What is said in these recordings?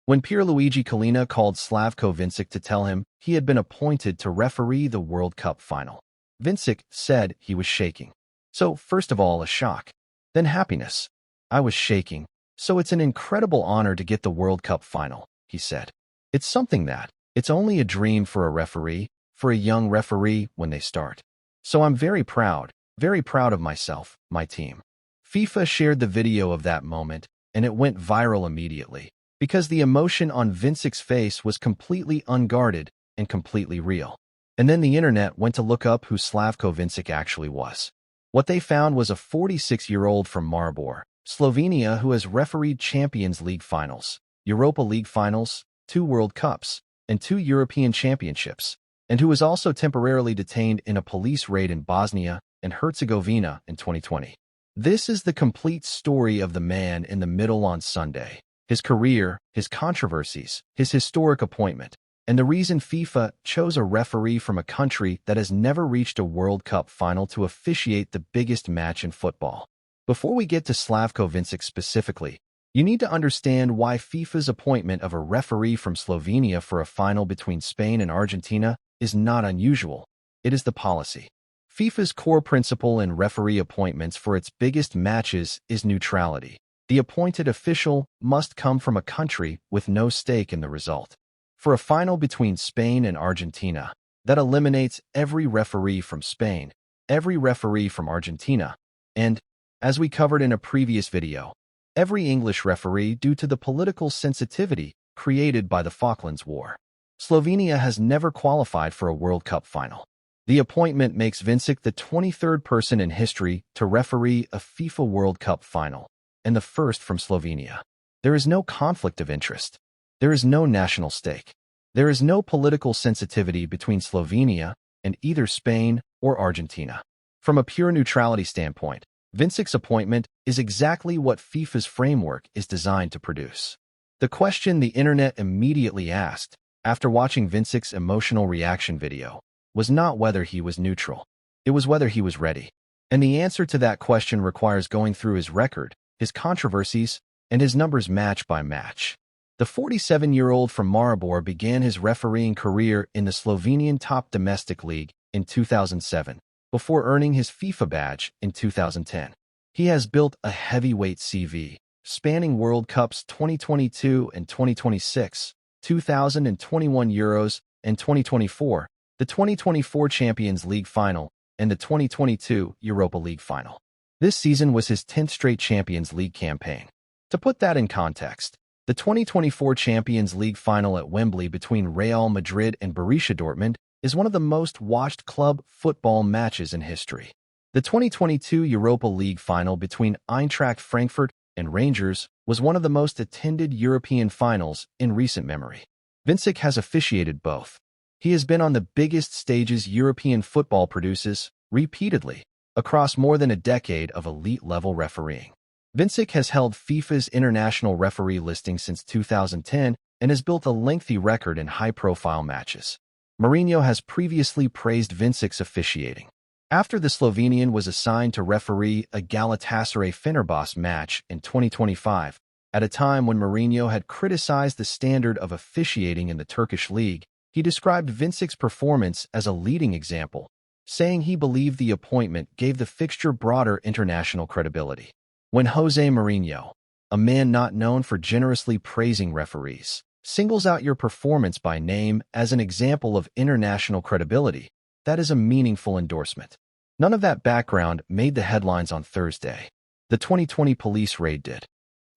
When Pierluigi Collina called Slavko Vincic to tell him he had been appointed to referee the World Cup final, Vincic said he was shaking. So, first of all, a shock, then happiness. I was shaking, so it's an incredible honor to get the World Cup final, he said. It's something it's only a dream for a referee, for a young referee when they start. So I'm very proud of myself, my team. FIFA shared the video of that moment, and it went viral immediately, because the emotion on Vincic's face was completely unguarded and completely real. And then the internet went to look up who Slavko Vincic actually was. What they found was a 46-year-old from Maribor, Slovenia, who has refereed Champions League finals, Europa League finals, 2 World Cups, and 2 European Championships, and who was also temporarily detained in a police raid in Bosnia and Herzegovina in 2020. This is the complete story of the man in the middle on Sunday. His career, his controversies, his historic appointment, and the reason FIFA chose a referee from a country that has never reached a World Cup final to officiate the biggest match in football. Before we get to Slavko Vincic specifically, you need to understand why FIFA's appointment of a referee from Slovenia for a final between Spain and Argentina is not unusual. It is the policy. FIFA's core principle in referee appointments for its biggest matches is neutrality. The appointed official must come from a country with no stake in the result. For a final between Spain and Argentina, that eliminates every referee from Spain, every referee from Argentina, and, as we covered in a previous video, every English referee due to the political sensitivity created by the Falklands War. Slovenia has never qualified for a World Cup final. The appointment makes Vincic the 23rd person in history to referee a FIFA World Cup final, and the first from Slovenia. There is no conflict of interest. There is no national stake. There is no political sensitivity between Slovenia and either Spain or Argentina. From a pure neutrality standpoint, Vincic's appointment is exactly what FIFA's framework is designed to produce. The question the internet immediately asked, after watching Vincic's emotional reaction video, was not whether he was neutral. It was whether he was ready. And the answer to that question requires going through his record, his controversies, and his numbers match by match. The 47-year-old from Maribor began his refereeing career in the Slovenian top domestic league in 2007, before earning his FIFA badge in 2010. He has built a heavyweight CV, spanning World Cups 2022 and 2026, 2021 Euros, and 2024, the 2024 Champions League final, and the 2022 Europa League final. This season was his 10th straight Champions League campaign. To put that in context, the 2024 Champions League final at Wembley between Real Madrid and Borussia Dortmund is one of the most watched club football matches in history. The 2022 Europa League final between Eintracht Frankfurt and Rangers was one of the most attended European finals in recent memory. Vincic has officiated both. He has been on the biggest stages European football produces, repeatedly, across more than a decade of elite-level refereeing. Vincic has held FIFA's international referee listing since 2010 and has built a lengthy record in high-profile matches. Mourinho has previously praised Vincic's officiating. After the Slovenian was assigned to referee a Galatasaray-Fenerbahce match in 2025, at a time when Mourinho had criticized the standard of officiating in the Turkish league, he described Vincic's performance as a leading example, saying he believed the appointment gave the fixture broader international credibility. When Jose Mourinho, a man not known for generously praising referees, singles out your performance by name as an example of international credibility, that is a meaningful endorsement. None of that background made the headlines on Thursday. The 2020 police raid did.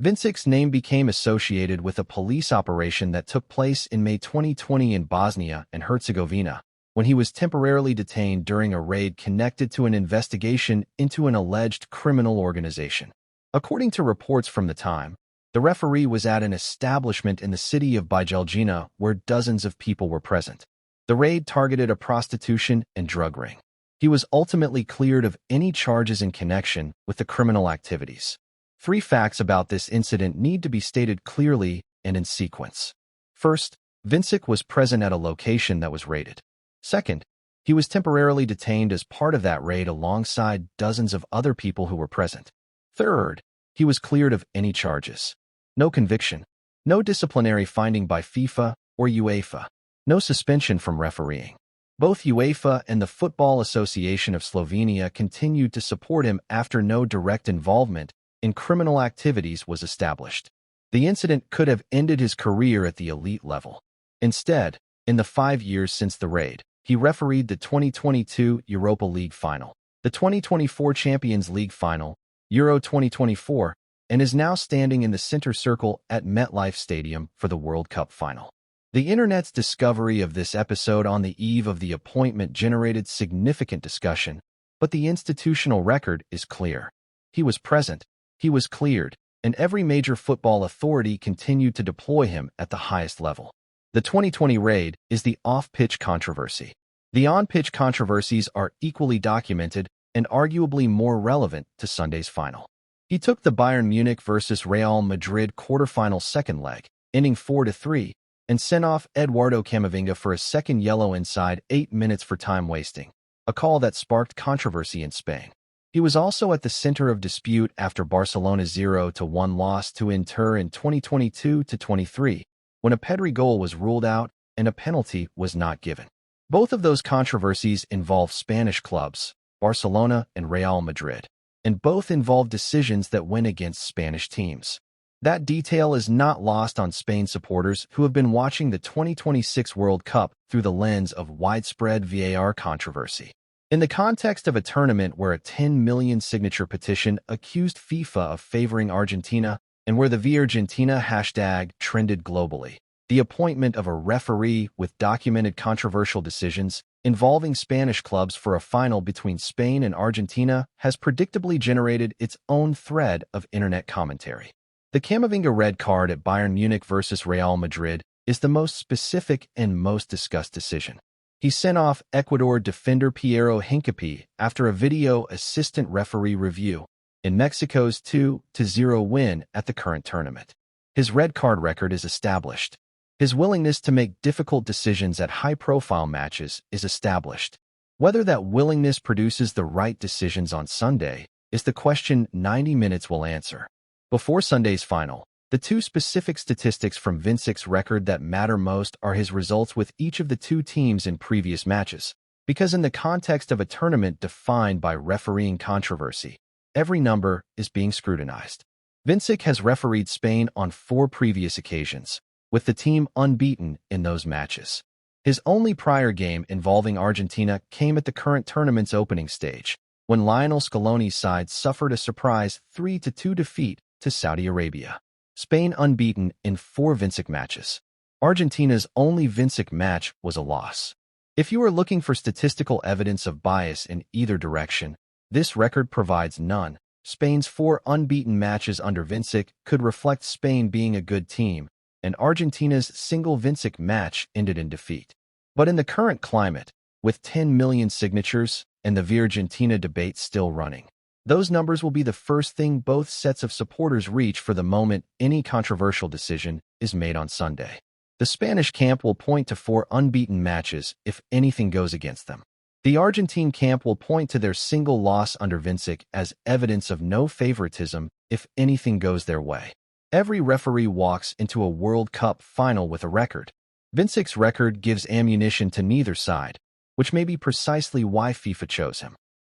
Vincic's name became associated with a police operation that took place in May 2020 in Bosnia and Herzegovina, when he was temporarily detained during a raid connected to an investigation into an alleged criminal organization. According to reports from the time, the referee was at an establishment in the city of Bijeljina where dozens of people were present. The raid targeted a prostitution and drug ring. He was ultimately cleared of any charges in connection with the criminal activities. 3 facts about this incident need to be stated clearly and in sequence. First, Vincic was present at a location that was raided. Second, he was temporarily detained as part of that raid alongside dozens of other people who were present. Third, he was cleared of any charges. No conviction. No disciplinary finding by FIFA or UEFA. No suspension from refereeing. Both UEFA and the Football Association of Slovenia continued to support him after no direct involvement in criminal activities was established. The incident could have ended his career at the elite level. Instead, in the 5 years since the raid, he refereed the 2022 Europa League final, the 2024 Champions League final, Euro 2024, and is now standing in the center circle at MetLife Stadium for the World Cup final. The internet's discovery of this episode on the eve of the appointment generated significant discussion, but the institutional record is clear. He was present, he was cleared, and every major football authority continued to deploy him at the highest level. The 2020 raid is the off-pitch controversy. The on-pitch controversies are equally documented and arguably more relevant to Sunday's final. He took the Bayern Munich versus Real Madrid quarterfinal second leg, ending 4-3, and sent off Eduardo Camavinga for a second yellow inside 8 minutes for time wasting, a call that sparked controversy in Spain. He was also at the center of dispute after Barcelona's 0-1 loss to Inter in 2022-23, when a Pedri goal was ruled out and a penalty was not given. Both of those controversies involve Spanish clubs, Barcelona and Real Madrid, and both involve decisions that went against Spanish teams. That detail is not lost on Spain supporters who have been watching the 2026 World Cup through the lens of widespread VAR controversy. In the context of a tournament where a 10 million signature petition accused FIFA of favoring Argentina and where the #VArgentina hashtag trended globally, the appointment of a referee with documented controversial decisions involving Spanish clubs for a final between Spain and Argentina has predictably generated its own thread of internet commentary. The Camavinga red card at Bayern Munich versus Real Madrid is the most specific and most discussed decision. He sent off Ecuador defender Piero Hincapié after a video assistant referee review in Mexico's 2-0 win at the current tournament. His red card record is established. His willingness to make difficult decisions at high-profile matches is established. Whether that willingness produces the right decisions on Sunday is the question 90 minutes will answer. Before Sunday's final, the two specific statistics from Vincic's record that matter most are his results with each of the two teams in previous matches, because in the context of a tournament defined by refereeing controversy, every number is being scrutinized. Vincic has refereed Spain on 4 previous occasions, with the team unbeaten in those matches. His only prior game involving Argentina came at the current tournament's opening stage, when Lionel Scaloni's side suffered a surprise 3-2 defeat to Saudi Arabia. Spain unbeaten in 4 Vincic matches. Argentina's only Vincic match was a loss. If you are looking for statistical evidence of bias in either direction, this record provides none. Spain's 4 unbeaten matches under Vincic could reflect Spain being a good team, and Argentina's single Vincic match ended in defeat. But in the current climate, with 10 million signatures and the #VArgentina debate still running, those numbers will be the first thing both sets of supporters reach for the moment any controversial decision is made on Sunday. The Spanish camp will point to 4 unbeaten matches if anything goes against them. The Argentine camp will point to their single loss under Vincic as evidence of no favoritism if anything goes their way. Every referee walks into a World Cup final with a record. Vincic's record gives ammunition to neither side, which may be precisely why FIFA chose him.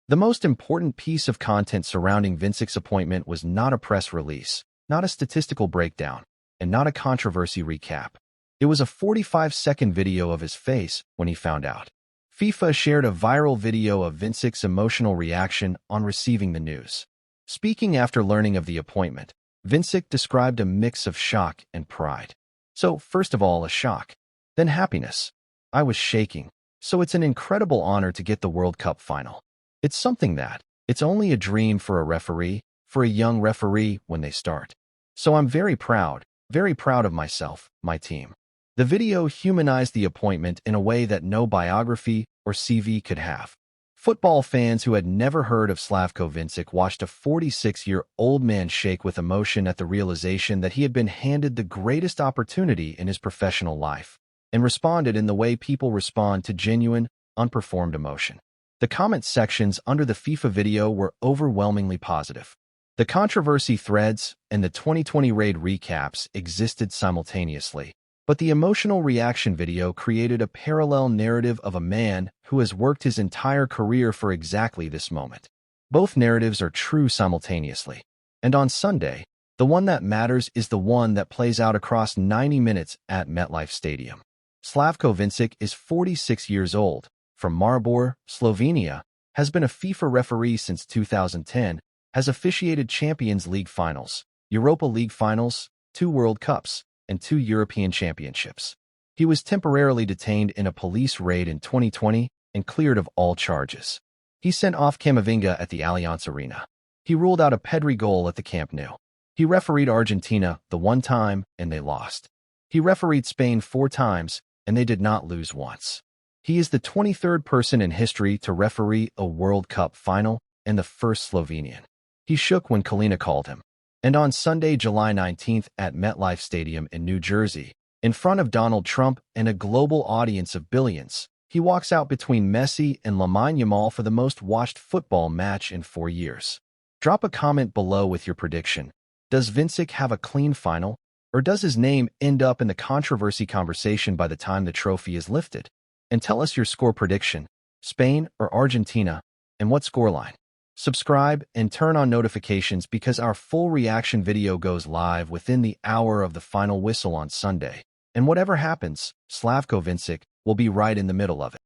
The most important piece of content surrounding Vincic's appointment was not a press release, not a statistical breakdown, and not a controversy recap. It was a 45-second video of his face when he found out. FIFA shared a viral video of Vincic's emotional reaction on receiving the news. Speaking after learning of the appointment, Vincic described a mix of shock and pride. So, first of all, a shock, then happiness. I was shaking, so it's an incredible honor to get the World Cup final. It's something that, it's only a dream for a referee, for a young referee when they start. So I'm very proud of myself, my team. The video humanized the appointment in a way that no biography or CV could have. Football fans who had never heard of Slavko Vincic watched a 46-year-old man shake with emotion at the realization that he had been handed the greatest opportunity in his professional life, and responded in the way people respond to genuine, unperformed emotion. The comment sections under the FIFA video were overwhelmingly positive. The controversy threads and the 2020 raid recaps existed simultaneously, but the emotional reaction video created a parallel narrative of a man who has worked his entire career for exactly this moment. Both narratives are true simultaneously. And on Sunday, the one that matters is the one that plays out across 90 minutes at MetLife Stadium. Slavko Vincic is 46 years old, from Maribor, Slovenia, has been a FIFA referee since 2010, has officiated Champions League finals, Europa League finals, 2 World Cups, and 2 European Championships. He was temporarily detained in a police raid in 2020 and cleared of all charges. He sent off Camavinga at the Allianz Arena. He ruled out a Pedri goal at the Camp Nou. He refereed Argentina the one time, and they lost. He refereed Spain 4 times, and they did not lose once. He is the 23rd person in history to referee a World Cup final and the first Slovenian. He shook when Collina called him. And on Sunday, July 19th at MetLife Stadium in New Jersey, in front of Donald Trump and a global audience of billions, he walks out between Messi and Lamine Yamal for the most watched football match in 4 years. Drop a comment below with your prediction. Does Vincic have a clean final, or does his name end up in the controversy conversation by the time the trophy is lifted? And tell us your score prediction, Spain or Argentina, and what scoreline. Subscribe and turn on notifications because our full reaction video goes live within the hour of the final whistle on Sunday. And whatever happens, Slavko Vincic will be right in the middle of it.